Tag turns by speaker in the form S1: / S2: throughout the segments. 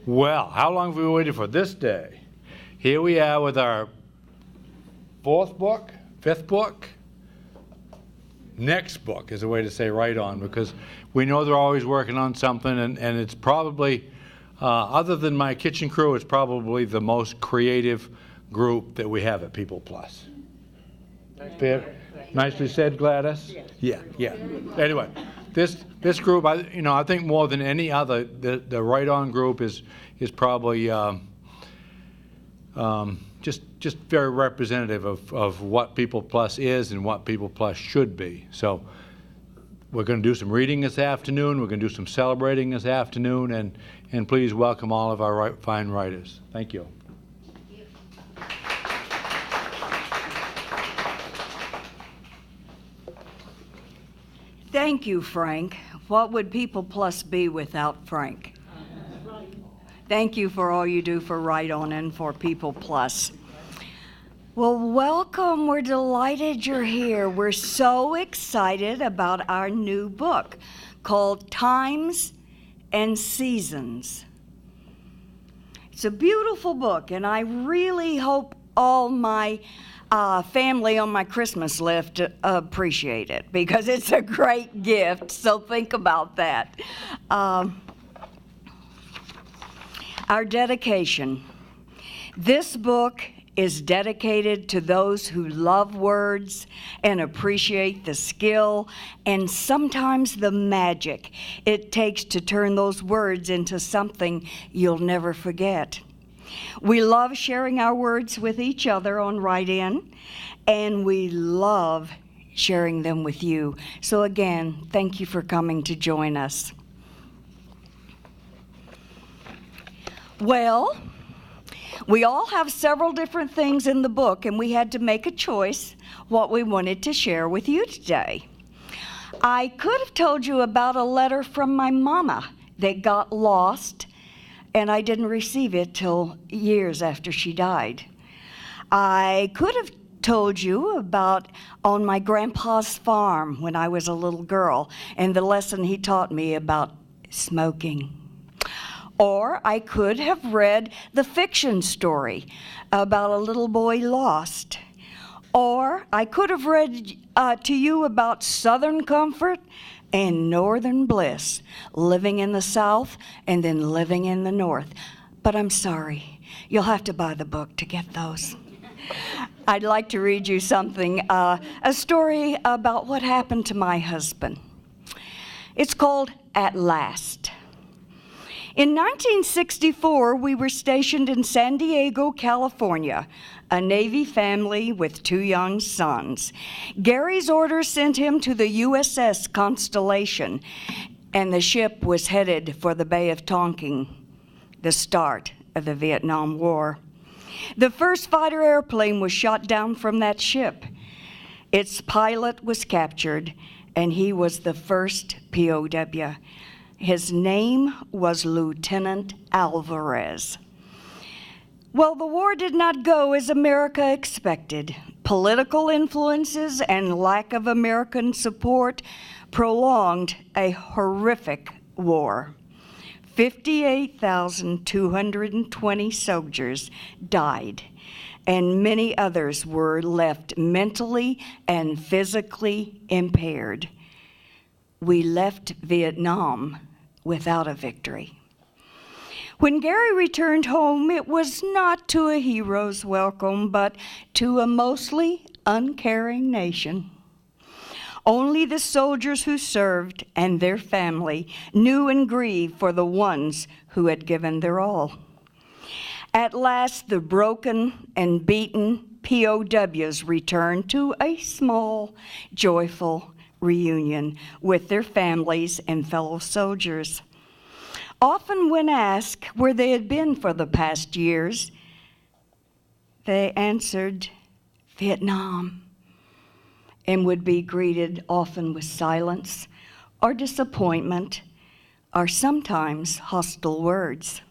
S1: Well, how long have we waited for this day? Here we are with our fifth book? Next book is a way to say right on, because we know they're always working on something, and it's probably, other than my kitchen crew, it's probably the most creative group that we have at People Plus. Fair? Nicely said, Gladys? Yeah. Anyway, this group, I think more than any other, the Right On group is probably just very representative of what People Plus is and what People Plus should be. So we're going to do some reading this afternoon. We're going to do some celebrating this afternoon, and please welcome all of our fine writers. Thank you.
S2: Thank you, Frank. What would People Plus be without Frank? Thank you for all you do for Right On and for People Plus. Well, welcome. We're delighted you're here. We're so excited about our new book called Times and Seasons. It's a beautiful book, and I really hope all my family on my Christmas list appreciate it, because it's a great gift, so think about that. Our dedication. This book is dedicated to those who love words and appreciate the skill and sometimes the magic it takes to turn those words into something you'll never forget. We love sharing our words with each other on Right In, and we love sharing them with you. So again, thank you for coming to join us. Well, we all have several different things in the book, and we had to make a choice what we wanted to share with you today. I could have told you about a letter from my mama that got lost, and I didn't receive it till years after she died. I could have told you about on my grandpa's farm when I was a little girl and the lesson he taught me about smoking. Or I could have read the fiction story about a little boy lost. Or I could have read to you about Southern comfort and Northern bliss, living in the South and then living in the North. But I'm sorry, you'll have to buy the book to get those. I'd like to read you something, a story about what happened to my husband. It's called At Last. In 1964, we were stationed in San Diego, California, a Navy family with 2 young sons. Gary's orders sent him to the USS Constellation, and the ship was headed for the Bay of Tonkin, the start of the Vietnam War. The first fighter airplane was shot down from that ship. Its pilot was captured, and he was the first POW. His name was Lieutenant Alvarez. Well, the war did not go as America expected. Political influences and lack of American support prolonged a horrific war. 58,220 soldiers died, and many others were left mentally and physically impaired. We left Vietnam without a victory. When Gary returned home, it was not to a hero's welcome, but to a mostly uncaring nation. Only the soldiers who served and their family knew and grieved for the ones who had given their all. At last, the broken and beaten POWs returned to a small, joyful reunion with their families and fellow soldiers. Often when asked where they had been for the past years, they answered, Vietnam, and would be greeted often with silence or disappointment or sometimes hostile words.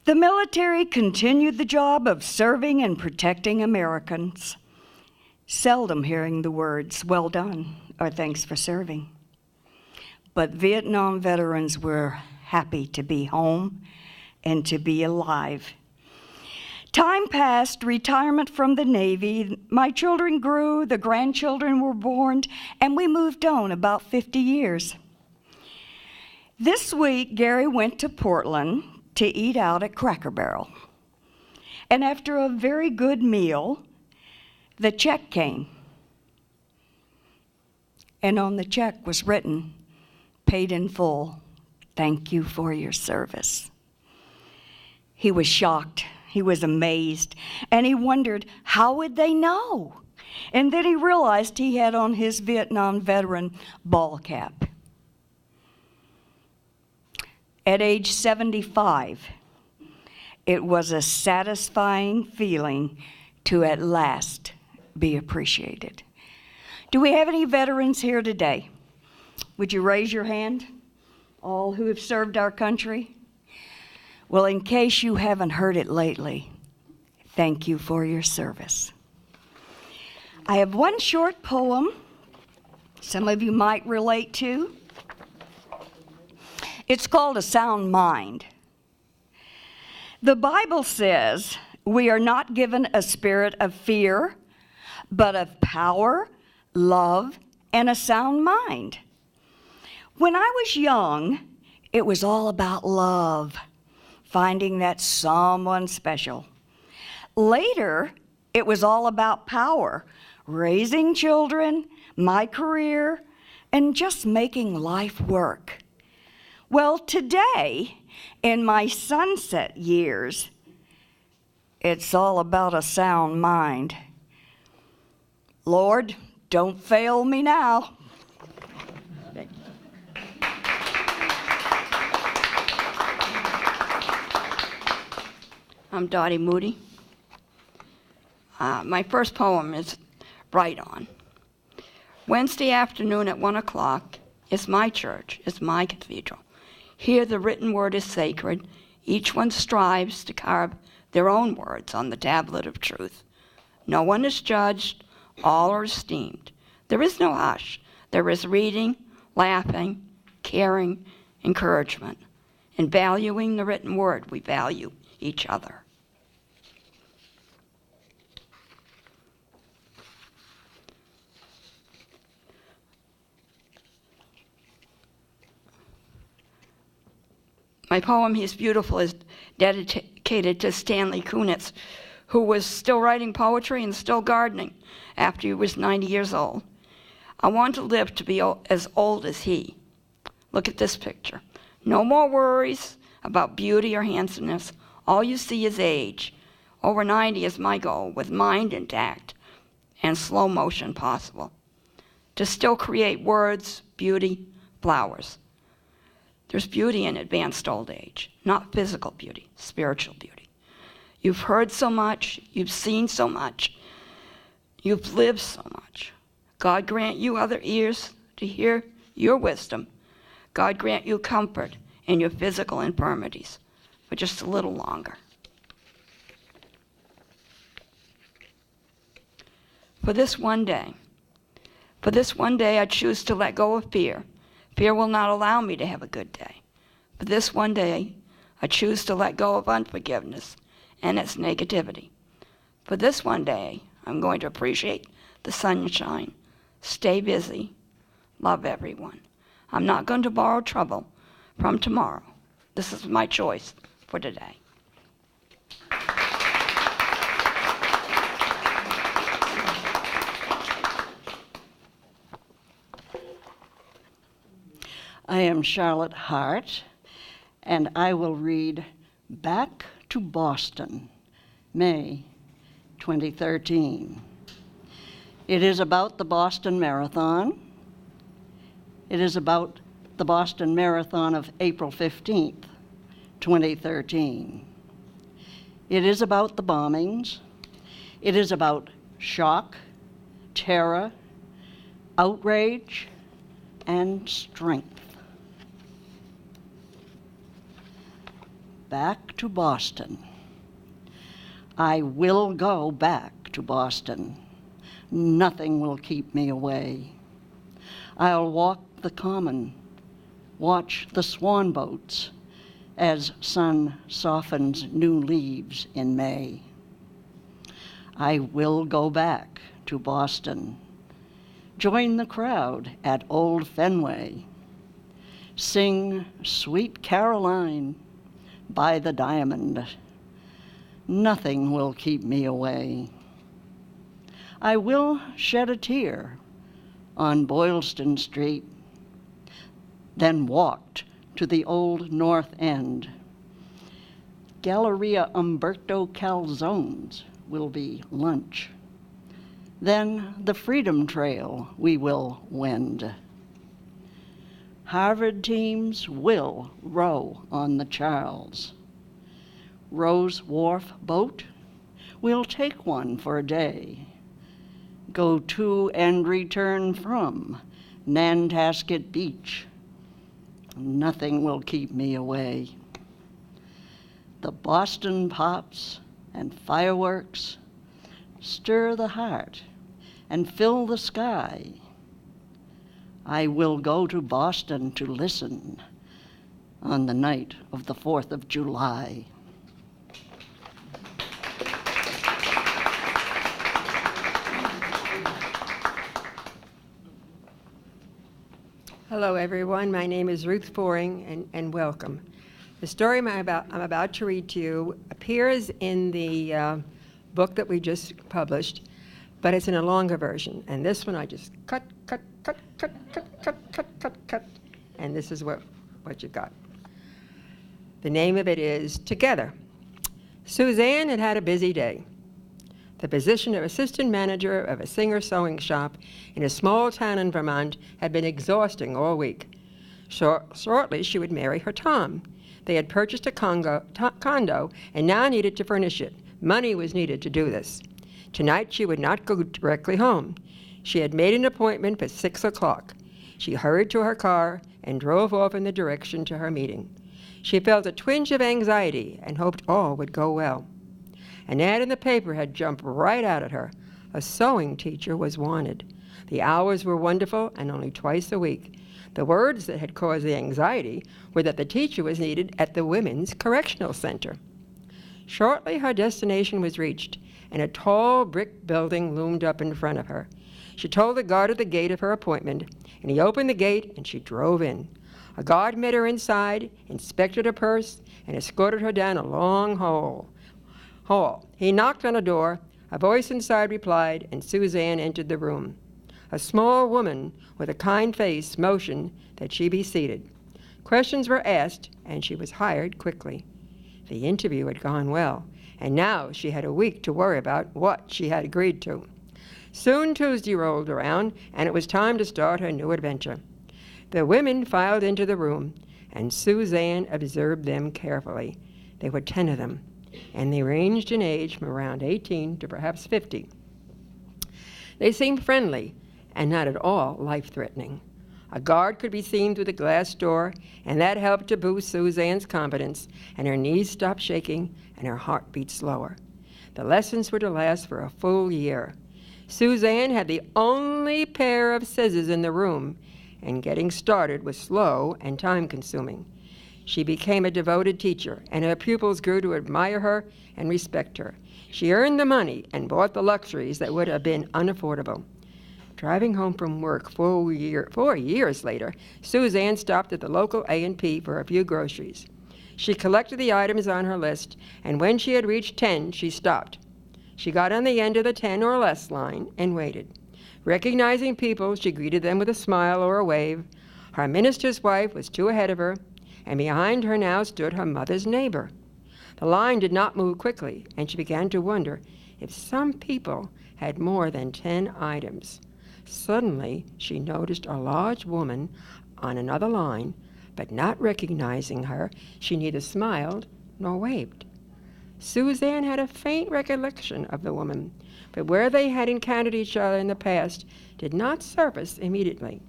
S2: The military continued the job of serving and protecting Americans, seldom hearing the words, well done, or thanks for serving. But Vietnam veterans were happy to be home, and to be alive. Time passed, retirement from the Navy, my children grew, the grandchildren were born, and we moved on about 50 years. This week, Gary went to Portland to eat out at Cracker Barrel. And after a very good meal, the check came. And on the check was written, "Paid in full. Thank you for your service." He was shocked. He was amazed. And he wondered, how would they know? And then he realized he had on his Vietnam veteran ball cap. At age 75, it was a satisfying feeling to at last be appreciated. Do we have any veterans here today? Would you raise your hand? All who have served our country? Well, in case you haven't heard it lately, thank you for your service. I have one short poem some of you might relate to. It's called A Sound Mind. The Bible says we are not given a spirit of fear, but of power, love, and a sound mind. When I was young, it was all about love, finding that someone special. Later, it was all about power, raising children, my career, and just making life work. Well, today, in my sunset years, it's all about a sound mind. Lord, don't fail me now.
S3: I'm Dottie Moody. My first poem is Right On. Wednesday afternoon at 1 o'clock is my church, is my cathedral. Here the written word is sacred. Each one strives to carve their own words on the tablet of truth. No one is judged, all are esteemed. There is no hush. There is reading, laughing, caring, encouragement. In valuing the written word, we value each other. My poem, He's Beautiful, is dedicated to Stanley Kunitz, who was still writing poetry and still gardening after he was 90 years old. I want to live to be as old as he. Look at this picture. No more worries about beauty or handsomeness. All you see is age. Over 90 is my goal, with mind intact and slow motion possible. To still create words, beauty, flowers. There's beauty in advanced old age, not physical beauty, spiritual beauty. You've heard so much, you've seen so much, you've lived so much. God grant you other ears to hear your wisdom. God grant you comfort in your physical infirmities for just a little longer. For this one day, I choose to let go of fear. Fear will not allow me to have a good day. For this one day, I choose to let go of unforgiveness and its negativity. For this one day, I'm going to appreciate the sunshine, stay busy, love everyone. I'm not going to borrow trouble from tomorrow. This is my choice for today.
S4: I am Charlotte Hart, and I will read Back to Boston, May 2013. It is about the Boston Marathon. It is about the Boston Marathon of April 15th, 2013. It is about the bombings. It is about shock, terror, outrage, and strength. Back to Boston. I will go back to Boston. Nothing will keep me away. I'll walk the common, watch the swan boats, as sun softens new leaves in May. I will go back to Boston, join the crowd at Old Fenway, sing Sweet Caroline by the Diamond. Nothing will keep me away. I will shed a tear on Boylston Street, then walked to the old North End. Galleria Umberto Calzone's will be lunch. Then the Freedom Trail we will wend. Harvard teams will row on the Charles. Rose Wharf boat, we'll take one for a day. Go to and return from Nantasket Beach. Nothing will keep me away. The Boston pops and fireworks stir the heart and fill the sky. I will go to Boston to listen on the night of the 4th of July.
S5: Hello, everyone. My name is Ruth Boring, and welcome. The story I'm about to read to you appears in the book that we just published, but it's in a longer version. And this one I just cut, and this is what you've got. The name of it is Together. Suzanne had had a busy day. The position of assistant manager of a Singer sewing shop in a small town in Vermont had been exhausting all week. Shortly, she would marry her Tom. They had purchased a condo and now needed to furnish it. Money was needed to do this. Tonight, she would not go directly home. She had made an appointment for 6 o'clock. She hurried to her car and drove off in the direction to her meeting. She felt a twinge of anxiety and hoped all would go well. An ad in the paper had jumped right out at her. A sewing teacher was wanted. The hours were wonderful and only twice a week. The words that had caused the anxiety were that the teacher was needed at the Women's Correctional Center. Shortly, her destination was reached, and a tall brick building loomed up in front of her. She told the guard at the gate of her appointment, and he opened the gate, and she drove in. A guard met her inside, inspected her purse, and escorted her down a long hall. He knocked on a door. A voice inside replied, and Suzanne entered the room. A small woman with a kind face motioned that she be seated. Questions were asked, and she was hired quickly. The interview had gone well, and now she had a week to worry about what she had agreed to. Soon Tuesday rolled around, and it was time to start her new adventure. The women filed into the room, and Suzanne observed them carefully. There were 10 of them, and they ranged in age from around 18 to perhaps 50. They seemed friendly and not at all life-threatening. A guard could be seen through the glass door, and that helped to boost Suzanne's confidence, and her knees stopped shaking and her heart beat slower. The lessons were to last for a full year. Suzanne had the only pair of scissors in the room, and getting started was slow and time-consuming. She became a devoted teacher, and her pupils grew to admire her and respect her. She earned the money and bought the luxuries that would have been unaffordable. Driving home from work 4 years later, Suzanne stopped at the local A&P for a few groceries. She collected the items on her list, and when she had reached 10, she stopped. She got on the end of the 10 or less line and waited. Recognizing people, she greeted them with a smile or a wave. Her minister's wife was 2 ahead of her, and behind her now stood her mother's neighbor. The line did not move quickly, and she began to wonder if some people had more than 10 items. Suddenly, she noticed a large woman on another line, but not recognizing her, she neither smiled nor waved. Suzanne had a faint recollection of the woman, but where they had encountered each other in the past did not surface immediately.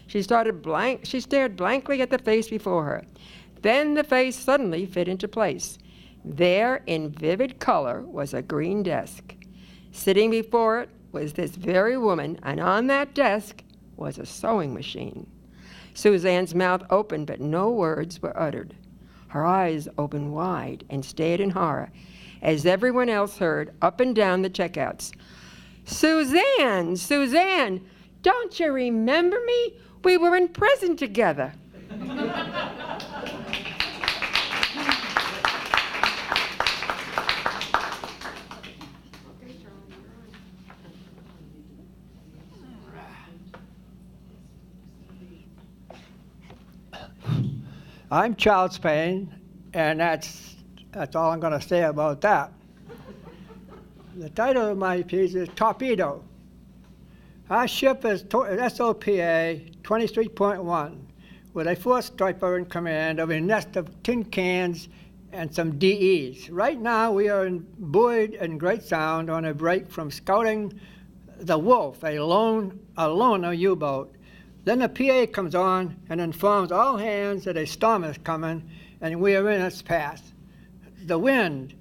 S5: She stared blankly at the face before her. Then the face suddenly fit into place. There, in vivid color, was a green desk. Sitting before it was this very woman, and on that desk was a sewing machine. Suzanne's mouth opened, but no words were uttered. Her eyes opened wide and stared in horror as everyone else heard up and down the checkouts, "Suzanne, Suzanne, don't you remember me? We were in prison together."
S6: I'm Charles Payne, and that's all I'm going to say about that. The title of my piece is Torpedo. Our ship is SOPA 23.1, with a fourth striper in command of a nest of tin cans and some DEs. Right now, we are buoyed in Great Sound on a break from scouting the Wolf, a loner U-boat. Then the PA comes on and informs all hands that a storm is coming and we are in its path. The wind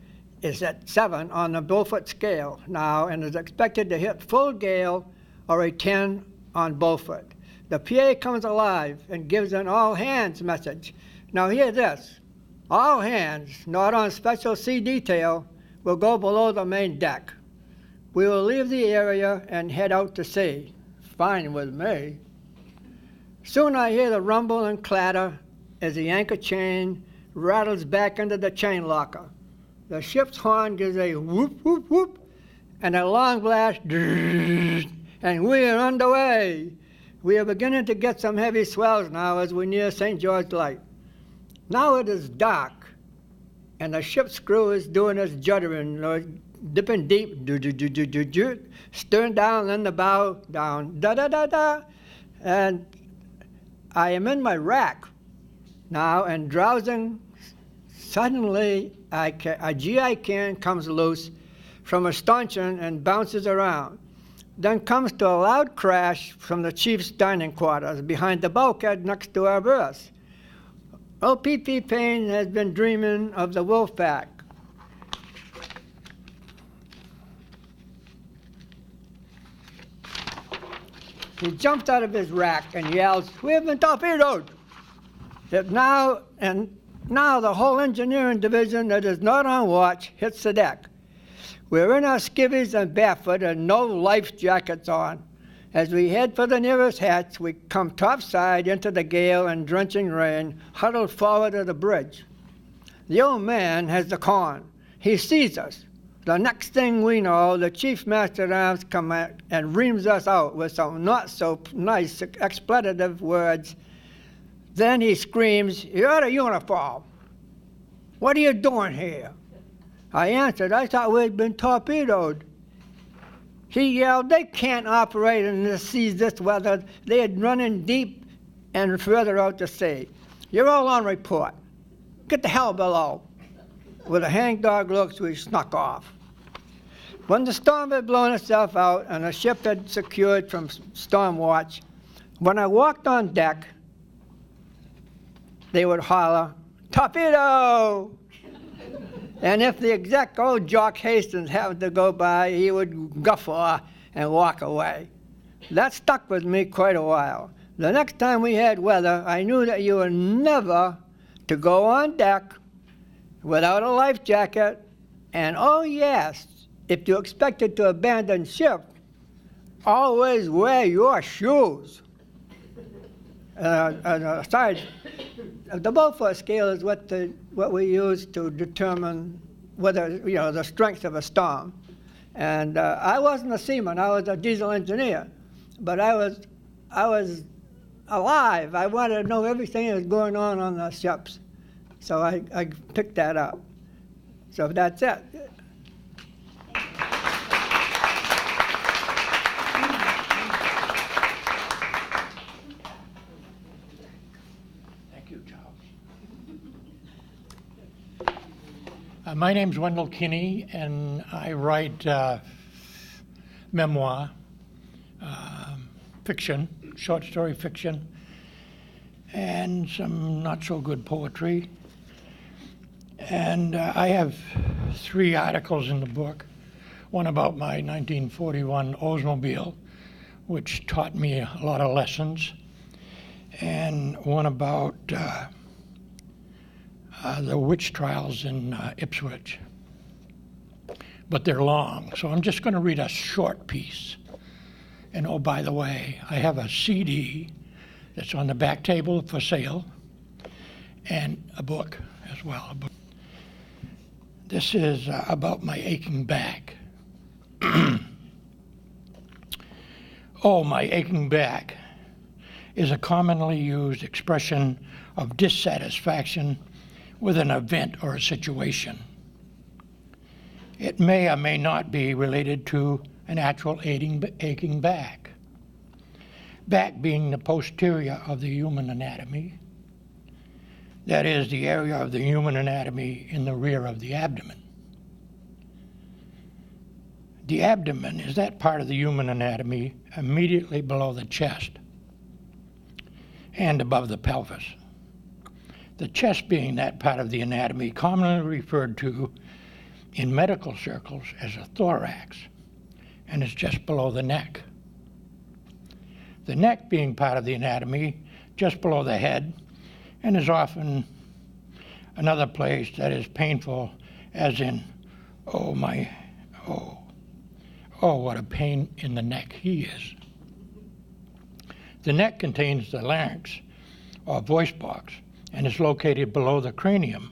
S6: is at 7 on the Beaufort scale now and is expected to hit full gale or a 10 on Beaufort. The PA comes alive and gives an all hands message. Now hear this. All hands, not on special sea detail, will go below the main deck. We will leave the area and head out to sea. Fine with me. Soon I hear the rumble and clatter as the anchor chain rattles back into the chain locker. The ship's horn gives a whoop, whoop, whoop, and a long blast, and we are underway. We are beginning to get some heavy swells now as we near St. George Light. Now it is dark, and the ship's screw is doing its juddering, or dipping deep, stern down, then the bow down, da-da-da-da, and I am in my rack now and drowsing. Suddenly, a GI can comes loose from a stanchion and bounces around. Then comes to a loud crash from the chief's dining quarters behind the bulkhead next to our berth. Old P.P. Payne has been dreaming of the wolf pack. He jumps out of his rack and yells, "We have been torpedoed!" Now the whole engineering division that is not on watch hits the deck. We're in our skivvies and barefoot and no life jackets on. As we head for the nearest hatch, we come topside into the gale and drenching rain, huddled forward of the bridge. The old man has the con. He sees us. The next thing we know, the chief master at arms come and reams us out with some not so nice expletive words. Then he screams, "You're out of uniform. What are you doing here?" I answered, "I thought we'd been torpedoed." He yelled, "They can't operate in the seas this weather. They had run in deep and further out to sea. You're all on report. Get the hell below." With a hangdog looks, we snuck off. When the storm had blown itself out and the ship had secured from storm watch, when I walked on deck, they would holler, "Torpedo!" And if the exec, old Jock Hastings, happened to go by, he would guffaw and walk away. That stuck with me quite a while. The next time we had weather, I knew that you were never to go on deck without a life jacket, and oh yes, if you expected to abandon ship, always wear your shoes. Aside, the Beaufort scale is what we use to determine whether, the strength of a storm. And I wasn't a seaman, I was a diesel engineer, but I was alive. I wanted to know everything that was going on the ships. So I picked that up. So that's it.
S7: Thank you, Charles. My name's Wendell Kinney, and I write memoir, fiction, short story fiction, and some not-so-good poetry. And I have 3 articles in the book, one about my 1941 Oldsmobile, which taught me a lot of lessons, and one about the witch trials in Ipswich. But they're long, so I'm just going to read a short piece. And oh, by the way, I have a CD that's on the back table for sale, and a book as well. This is about my aching back. Oh, my aching back is a commonly used expression of dissatisfaction with an event or a situation. It may or may not be related to an actual aching back. Back being the posterior of the human anatomy, that is, the area of the human anatomy in the rear of the abdomen. The abdomen is that part of the human anatomy immediately below the chest and above the pelvis. The chest being that part of the anatomy commonly referred to in medical circles as a thorax, and is just below the neck. The neck being part of the anatomy just below the head, and is often another place that is painful, as in, oh, what a pain in the neck he is. The neck contains the larynx, or voice box, and is located below the cranium,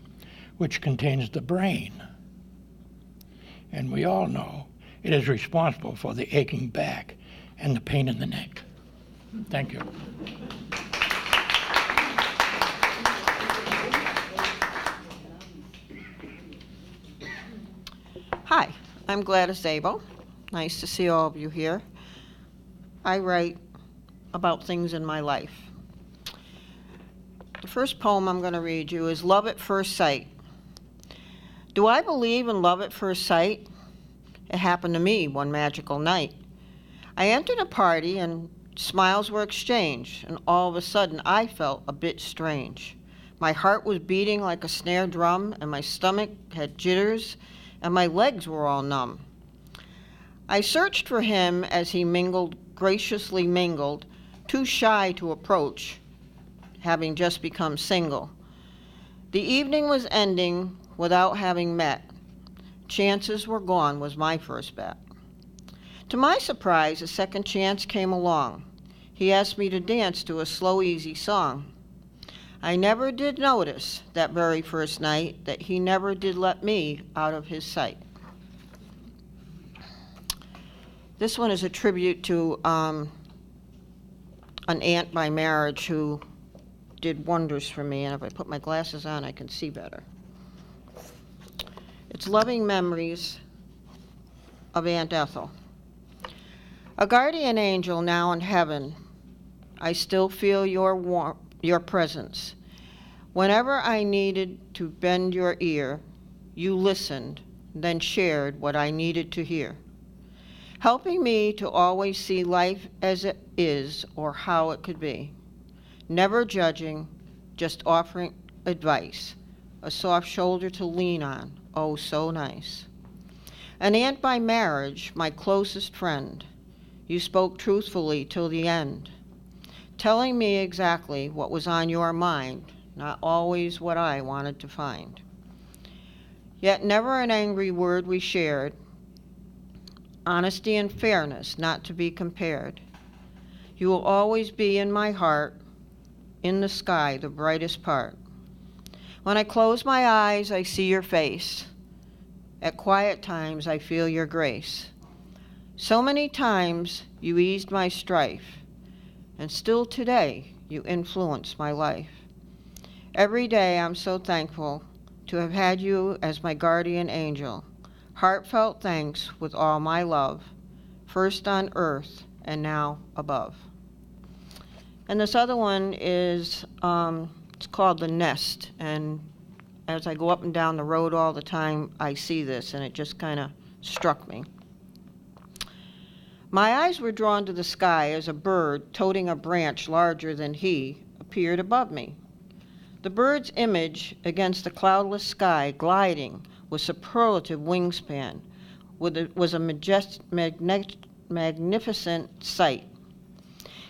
S7: which contains the brain. And we all know it is responsible for the aching back and the pain in the neck. Thank you.
S8: Hi, I'm Gladys Abel. Nice to see all of you here. I write about things in my life. The first poem I'm going to read you is Love at First Sight. Do I believe in love at first sight? It happened to me one magical night. I entered a party and smiles were exchanged, and all of a sudden I felt a bit strange. My heart was beating like a snare drum, and my stomach had jitters, and my legs were all numb. I searched for him as he graciously mingled, too shy to approach, having just become single. The evening was ending without having met. Chances were gone was my first bet. To my surprise, a second chance came along. He asked me to dance to a slow, easy song. I never did notice that very first night that he never did let me out of his sight. This one is a tribute to an aunt by marriage who did wonders for me, and if I put my glasses on, I can see better. It's Loving Memories of Aunt Ethel. A guardian angel now in heaven, I still feel your presence. Whenever I needed to bend your ear, you listened, then shared what I needed to hear, helping me to always see life as it is or how it could be. Never judging, just offering advice, a soft shoulder to lean on, oh so nice. An aunt by marriage, my closest friend, you spoke truthfully till the end, telling me exactly what was on your mind, not always what I wanted to find. Yet never an angry word we shared, honesty and fairness not to be compared. You will always be in my heart, in the sky, the brightest part. When I close my eyes, I see your face. At quiet times, I feel your grace. So many times you eased my strife, and still today you influence my life. Every day I'm so thankful to have had you as my guardian angel. Heartfelt thanks with all my love, first on earth and now above. And this other one is, it's called The Nest, and as I go up and down the road all the time, I see this, and it just kind of struck me. My eyes were drawn to the sky as a bird, toting a branch larger than he, appeared above me. The bird's image against the cloudless sky, gliding with superlative wingspan, was a magnificent sight.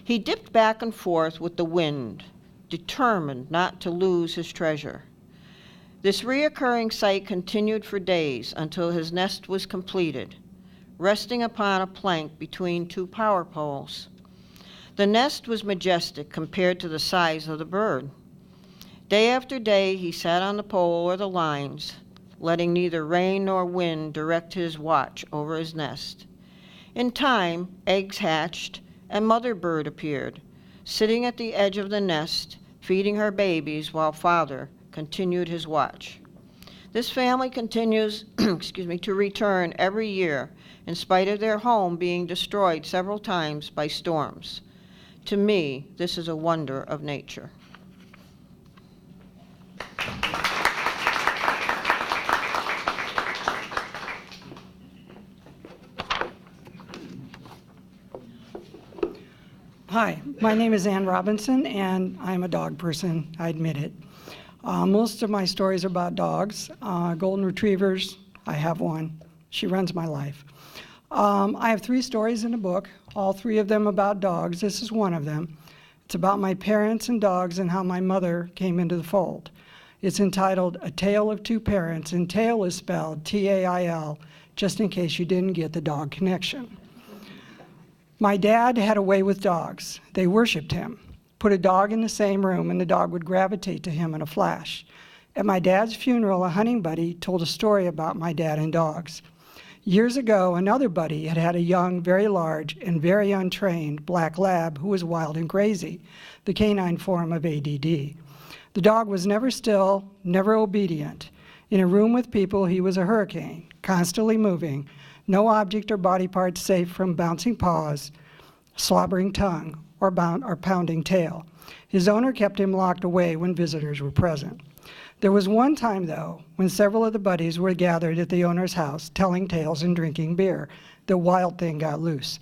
S8: He dipped back and forth with the wind, determined not to lose his treasure. This reoccurring sight continued for days until his nest was completed, resting upon a plank between two power poles. The nest was majestic compared to the size of the bird. Day after day, he sat on the pole or the lines, letting neither rain nor wind direct his watch over his nest. In time, eggs hatched, and mother bird appeared, sitting at the edge of the nest, feeding her babies while father continued his watch. This family continues to return every year, in spite of their home being destroyed several times by storms. To me, this is a wonder of nature.
S9: Hi, my name is Ann Robinson, and I'm a dog person, I admit it. Most of my stories are about dogs. Golden retrievers, I have one. She runs my life. I have 3 stories in the book, all 3 of them about dogs. This is one of them. It's about my parents and dogs and how my mother came into the fold. It's entitled A Tale of Two Parents, and tail is spelled T-A-I-L, just in case you didn't get the dog connection. My dad had a way with dogs. They worshiped him. Put a dog in the same room and the dog would gravitate to him in a flash. At my dad's funeral, a hunting buddy told a story about my dad and dogs. Years ago, another buddy had a young, very large, and very untrained black lab who was wild and crazy, the canine form of ADD. The dog was never still, never obedient. In a room with people, he was a hurricane, constantly moving, no object or body part safe from bouncing paws, slobbering tongue, or pounding tail. His owner kept him locked away when visitors were present. There was one time, though, when several of the buddies were gathered at the owner's house, telling tales and drinking beer. The wild thing got loose.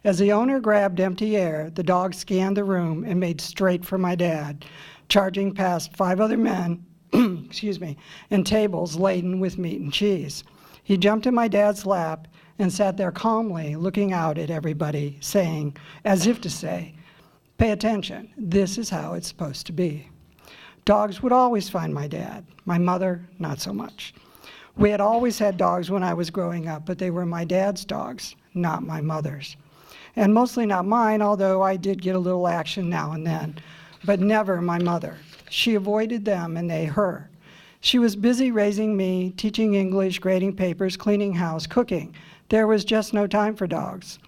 S9: As the owner grabbed empty air, the dog scanned the room and made straight for my dad, charging past 5 other men, and tables laden with meat and cheese. He jumped in my dad's lap and sat there calmly looking out at everybody, saying, as if to say, pay attention, this is how it's supposed to be. Dogs would always find my dad. My mother, not so much. We had always had dogs when I was growing up, but they were my dad's dogs, not my mother's. And mostly not mine, although I did get a little action now and then, but never my mother. She avoided them and they her. She was busy raising me, teaching English, grading papers, cleaning house, cooking. There was just no time for dogs.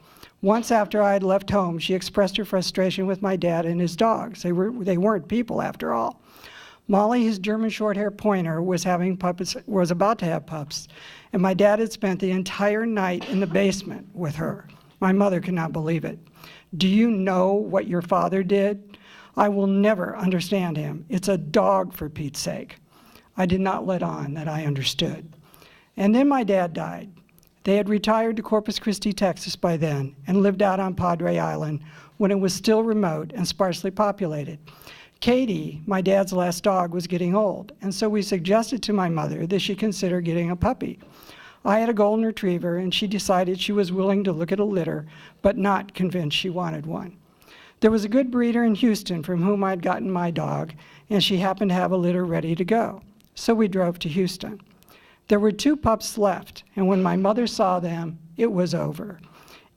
S9: Once after I had left home, she expressed her frustration with my dad and his dogs. They weren't people after all. Molly, his German short-hair pointer, was about to have pups, and my dad had spent the entire night in the basement with her. My mother could not believe it. Do you know what your father did? I will never understand him. It's a dog, for Pete's sake. I did not let on that I understood. And then my dad died. They had retired to Corpus Christi, Texas by then, and lived out on Padre Island when it was still remote and sparsely populated. Katie, my dad's last dog, was getting old, and so we suggested to my mother that she consider getting a puppy. I had a golden retriever, and she decided she was willing to look at a litter, but not convinced she wanted one. There was a good breeder in Houston from whom I'd gotten my dog, and she happened to have a litter ready to go. So we drove to Houston. There were 2 pups left, and when my mother saw them, it was over.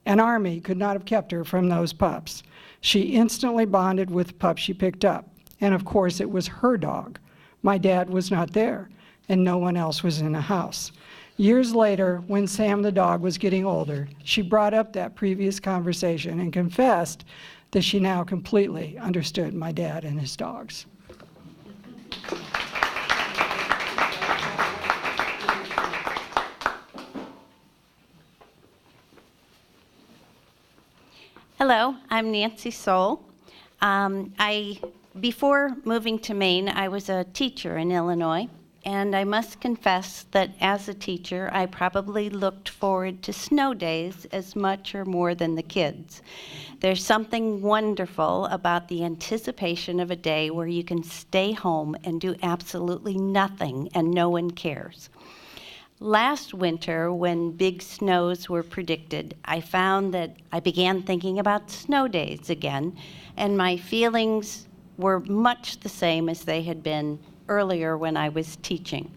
S9: An army could not have kept her from those pups. She instantly bonded with the pup she picked up, and of course it was her dog. My dad was not there, and no one else was in the house. Years later, when Sam the dog was getting older, she brought up that previous conversation and confessed that she now completely understood my dad and his dogs.
S10: Hello, I'm Nancy Soul. Before moving to Maine, I was a teacher in Illinois, and I must confess that as a teacher, I probably looked forward to snow days as much or more than the kids. There's something wonderful about the anticipation of a day where you can stay home and do absolutely nothing and no one cares. Last winter, when big snows were predicted, I found that I began thinking about snow days again, and my feelings were much the same as they had been earlier when I was teaching.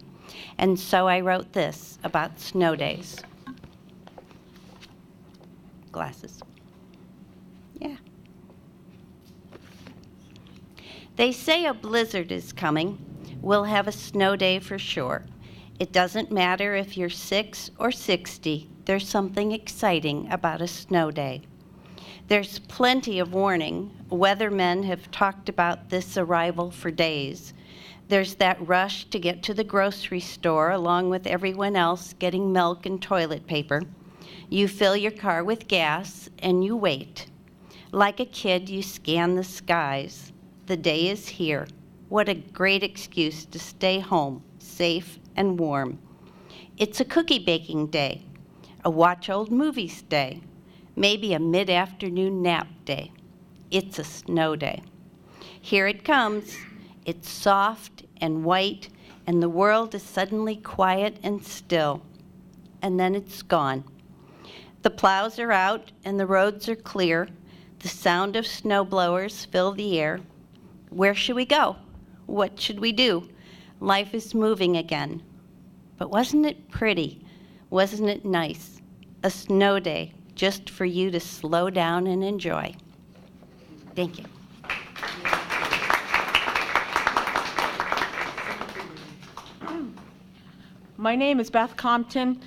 S10: And so I wrote this about snow days. Glasses. Yeah. They say a blizzard is coming. We'll have a snow day for sure. It doesn't matter if you're 6 or 60, there's something exciting about a snow day. There's plenty of warning. Weathermen have talked about this arrival for days. There's that rush to get to the grocery store along with everyone else getting milk and toilet paper. You fill your car with gas and you wait. Like a kid, you scan the skies. The day is here. What a great excuse to stay home, safe and warm. It's a cookie baking day, a watch old movies day, maybe a mid-afternoon nap day. It's a snow day. Here it comes. It's soft and white, and the world is suddenly quiet and still. And then it's gone. The plows are out and the roads are clear. The sound of snowblowers fill the air. Where should we go? What should we do? Life is moving again. But wasn't it pretty? Wasn't it nice? A snow day just for you to slow down and enjoy. Thank you.
S11: My name is Beth Compton,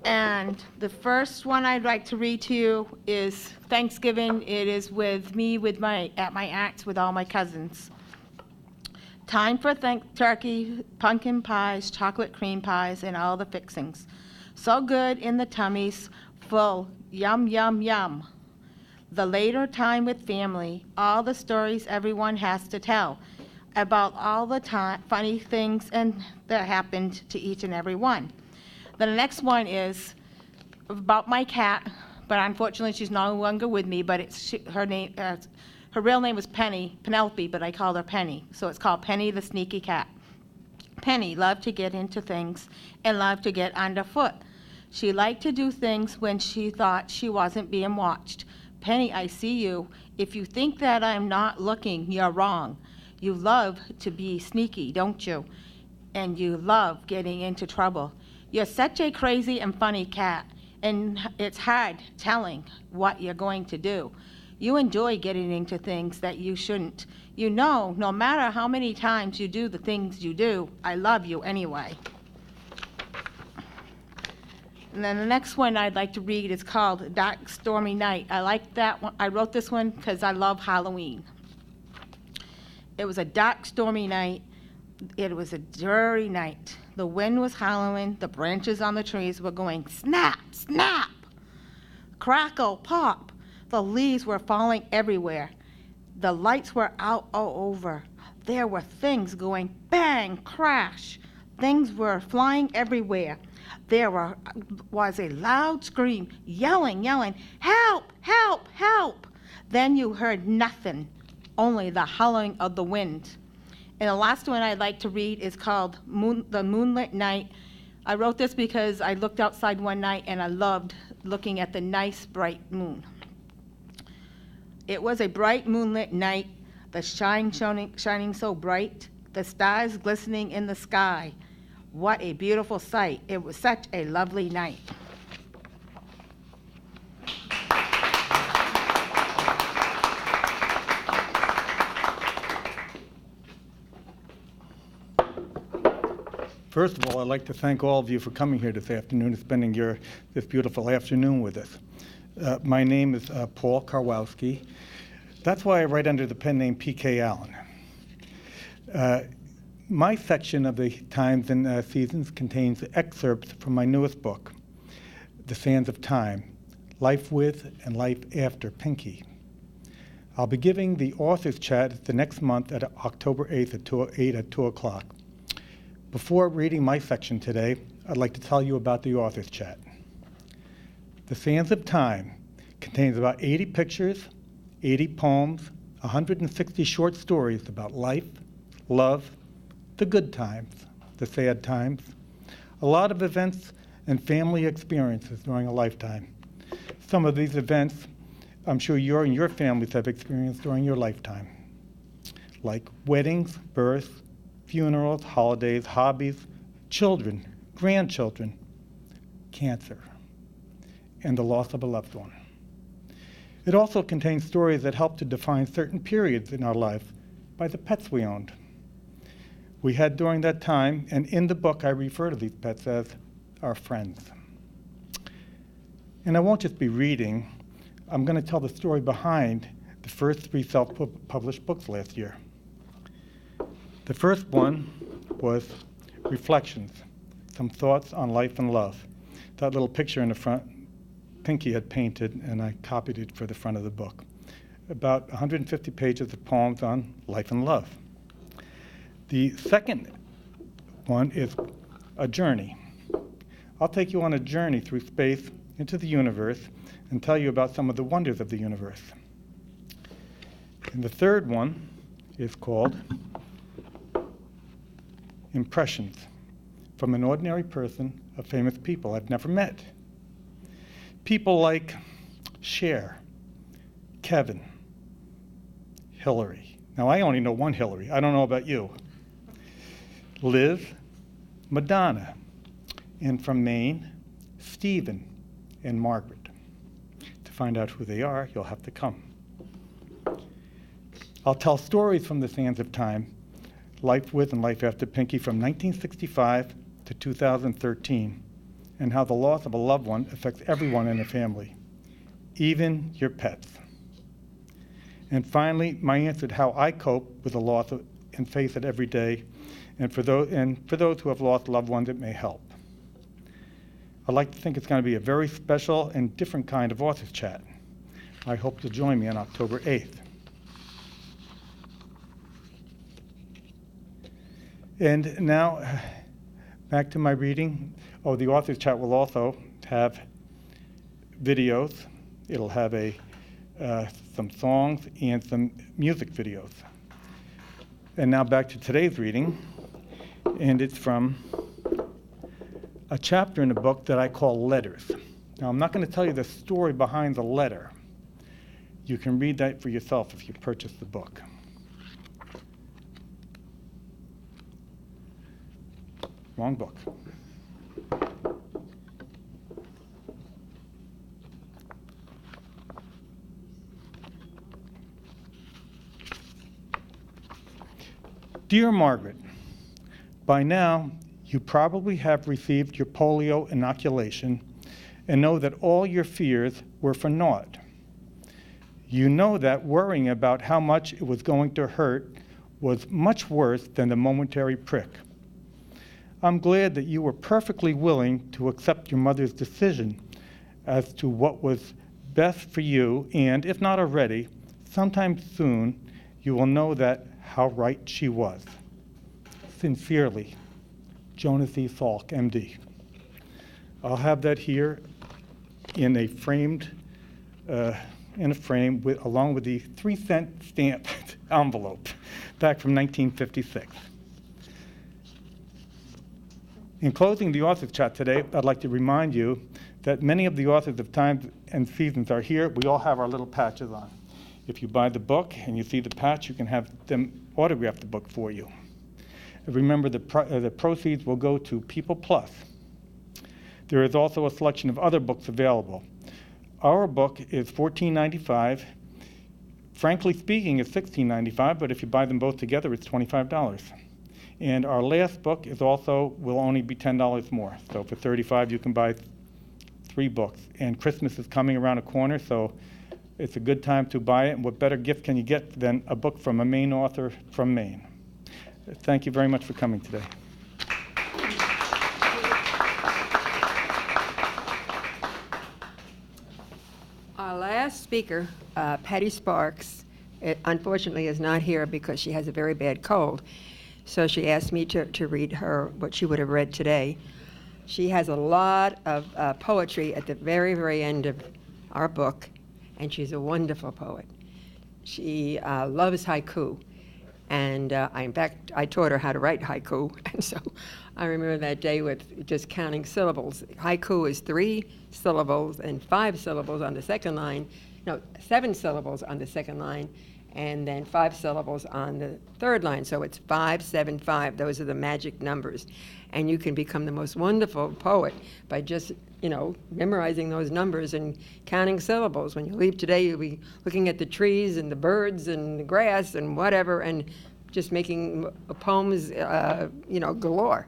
S11: and the first one I'd like to read to you is Thanksgiving. It is with me at my aunt's with all my cousins. Time for turkey, pumpkin pies, chocolate cream pies, and all the fixings. So good in the tummies, full, yum, yum, yum. The later time with family, all the stories everyone has to tell about all the funny things that happened to each and every one. The next one is about my cat, but unfortunately she's no longer with me, but her real name was Penelope, but I called her Penny. So it's called Penny the Sneaky Cat. Penny loved to get into things and loved to get underfoot. She liked to do things when she thought she wasn't being watched. Penny, I see you. If you think that I'm not looking, you're wrong. You love to be sneaky, don't you? And you love getting into trouble. You're such a crazy and funny cat, and it's hard telling what you're going to do. You enjoy getting into things that you shouldn't. You know, no matter how many times you do the things you do, I love you anyway. And then the next one I'd like to read is called Dark Stormy Night. I like that one. I wrote this one because I love Halloween. It was a dark, stormy night. It was a dreary night. The wind was howling. The branches on the trees were going snap, snap, crackle, pop. The leaves were falling everywhere. The lights were out all over. There were things going bang, crash. Things were flying everywhere. There was a loud scream, yelling, help, help, help. Then you heard nothing, only the howling of the wind. And the last one I'd like to read is called The Moonlit Night. I wrote this because I looked outside one night and I loved looking at the nice bright moon. It was a bright moonlit night, the shining so bright, the stars glistening in the sky. What a beautiful sight. It was such a lovely night.
S12: First of all, I'd like to thank all of you for coming here this afternoon and spending this beautiful afternoon with us. My name is Paul Karwowski. That's why I write under the pen name P.K. Allen. My section of the Times and Seasons contains excerpts from my newest book, The Sands of Time, Life with and Life After Pinky. I'll be giving the author's chat the next month at October 8th at 2 o'clock. Before reading my section today, I'd like to tell you about the author's chat. The Sands of Time contains about 80 pictures, 80 poems, 160 short stories about life, love, the good times, the sad times, a lot of events and family experiences during a lifetime. Some of these events I'm sure you and your families have experienced during your lifetime, like weddings, births, funerals, holidays, hobbies, children, grandchildren, cancer, and the loss of a loved one. It also contains stories that help to define certain periods in our life by the pets we owned. We had during that time, and in the book I refer to these pets as our friends. And I won't just be reading, I'm going to tell the story behind the first 3 self-published books last year. The first one was Reflections, Some Thoughts on Life and Love. That little picture in the front, Pinky had painted, and I copied it for the front of the book. About 150 pages of poems on life and love. The second one is A Journey. I'll take you on a journey through space into the universe and tell you about some of the wonders of the universe. And the third one is called Impressions, from an ordinary person of famous people I've never met. People like Cher, Kevin, Hillary. Now, I only know one Hillary. I don't know about you. Liz, Madonna, and from Maine, Stephen and Margaret. To find out who they are, you'll have to come. I'll tell stories from the sands of time, Life with and Life After Pinky, from 1965 to 2013, and how the loss of a loved one affects everyone in a family, even your pets. And finally, my answer to how I cope with the loss and face it every day, and for those who have lost loved ones, it may help. I'd like to think it's going to be a very special and different kind of author's chat. I hope you'll join me on October 8th. And now, back to my reading. Oh, the author's chat will also have videos. It'll have some songs and some music videos. And now back to today's reading, and it's from a chapter in the book that I call Letters. Now, I'm not going to tell you the story behind the letter. You can read that for yourself if you purchase the book. Wrong book. Dear Margaret, by now you probably have received your polio inoculation and know that all your fears were for naught. You know that worrying about how much it was going to hurt was much worse than the momentary prick. I'm glad that you were perfectly willing to accept your mother's decision as to what was best for you, and if not already, sometime soon you will know that how right she was. Sincerely, Jonas E. Salk, MD. I'll have that here in a frame along with the 3-cent stamped envelope back from 1956. In closing the author's chat today, I'd like to remind you that many of the authors of Times and Seasons are here. We all have our little patches on. If you buy the book and you see the patch, you can have them autograph the book for you. And remember, the proceeds will go to People Plus. There is also a selection of other books available. Our book is $14.95. Frankly speaking, it's $16.95, but if you buy them both together, it's $25. And our last book will only be $10 more. So for $35, you can buy 3 books. And Christmas is coming around a corner, so it's a good time to buy it. And what better gift can you get than a book from a Maine author from Maine? Thank you very much for coming today.
S5: Our last speaker, Patty Sparks, unfortunately is not here because she has a very bad cold. So she asked me to read her what she would have read today. She has a lot of poetry at the very, very end of our book, and she's a wonderful poet. She loves haiku. And in fact, I taught her how to write haiku. And so I remember that day with just counting syllables. Haiku is 3 syllables and 5 syllables on the second line, no, 7 syllables on the second line, and then 5 syllables on the third line. So it's 5, 7, 5. Those are the magic numbers. And you can become the most wonderful poet by just, memorizing those numbers and counting syllables. When you leave today, you'll be looking at the trees and the birds and the grass and whatever, and just making poems, galore.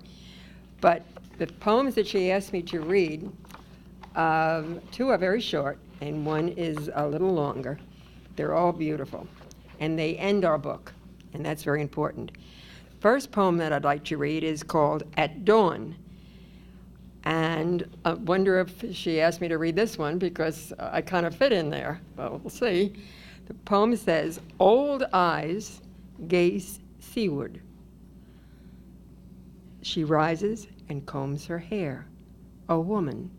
S5: But the poems that she asked me to read, 2 are very short, and 1 is a little longer. They're all beautiful. And they end our book, and that's very important. First poem that I'd like to read is called At Dawn. And I wonder if she asked me to read this one because I kind of fit in there. Well, we'll see. The poem says, "Old eyes gaze seaward. She rises and combs her hair, a woman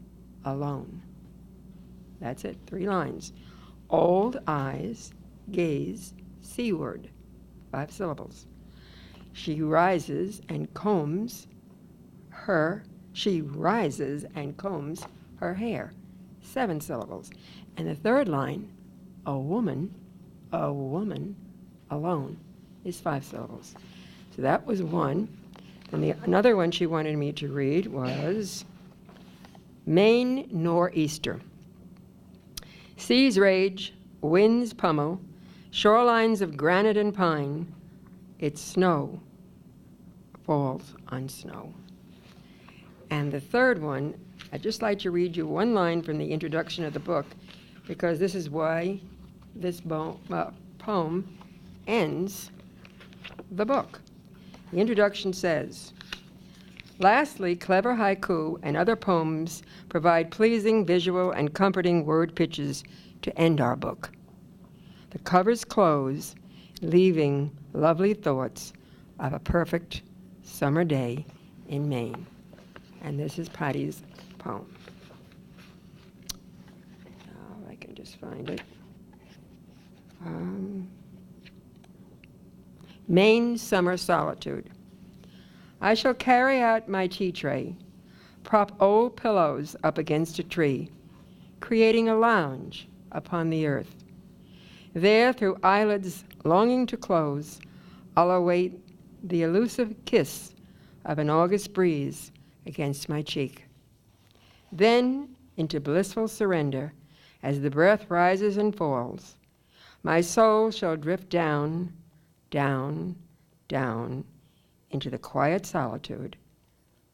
S5: alone." That's it, 3 lines. Old eyes gaze seaward, 5 syllables. She rises and combs her hair, 7 syllables. And the third line, a woman alone, is 5 syllables. So that was one. And another one she wanted me to read was Maine Nor'easter. Seas rage, winds pummel, shorelines of granite and pine. It's snow falls on snow. And the third one, I'd just like to read you one line from the introduction of the book, because this is why this poem ends the book. The introduction says, "Lastly, clever haiku and other poems provide pleasing visual and comforting word pictures to end our book. The covers close, leaving lovely thoughts of a perfect summer day in Maine." And this is Patty's poem. Oh, I can just find it. Maine Summer Solitude. I shall carry out my tea tray, prop old pillows up against a tree, creating a lounge upon the earth. There, through eyelids longing to close, I'll await the elusive kiss of an August breeze against my cheek. Then, into blissful surrender, as the breath rises and falls, my soul shall drift down, down, down, into the quiet solitude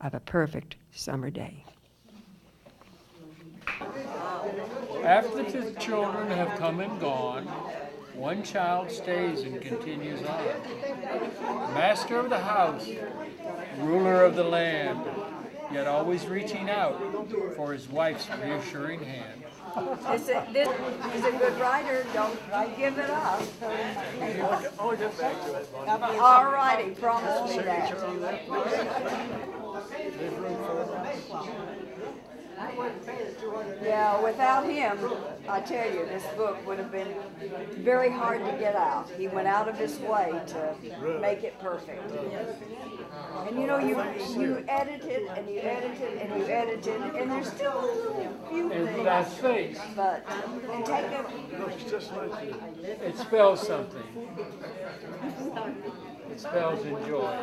S5: of a perfect summer day.
S13: After the children have come and gone, one child stays and continues on. Master of the house, ruler of the land, yet always reaching out for his wife's reassuring hand.
S2: He's a good writer. Don't give it up. All righty, promise me that. Yeah, without him, I tell you, this book would have been very hard to get out. He went out of his way to make it perfect. And you edit it, and you edit it, and you edit it, and there's still a little few things. But take it.
S13: It spells something. It spells enjoy.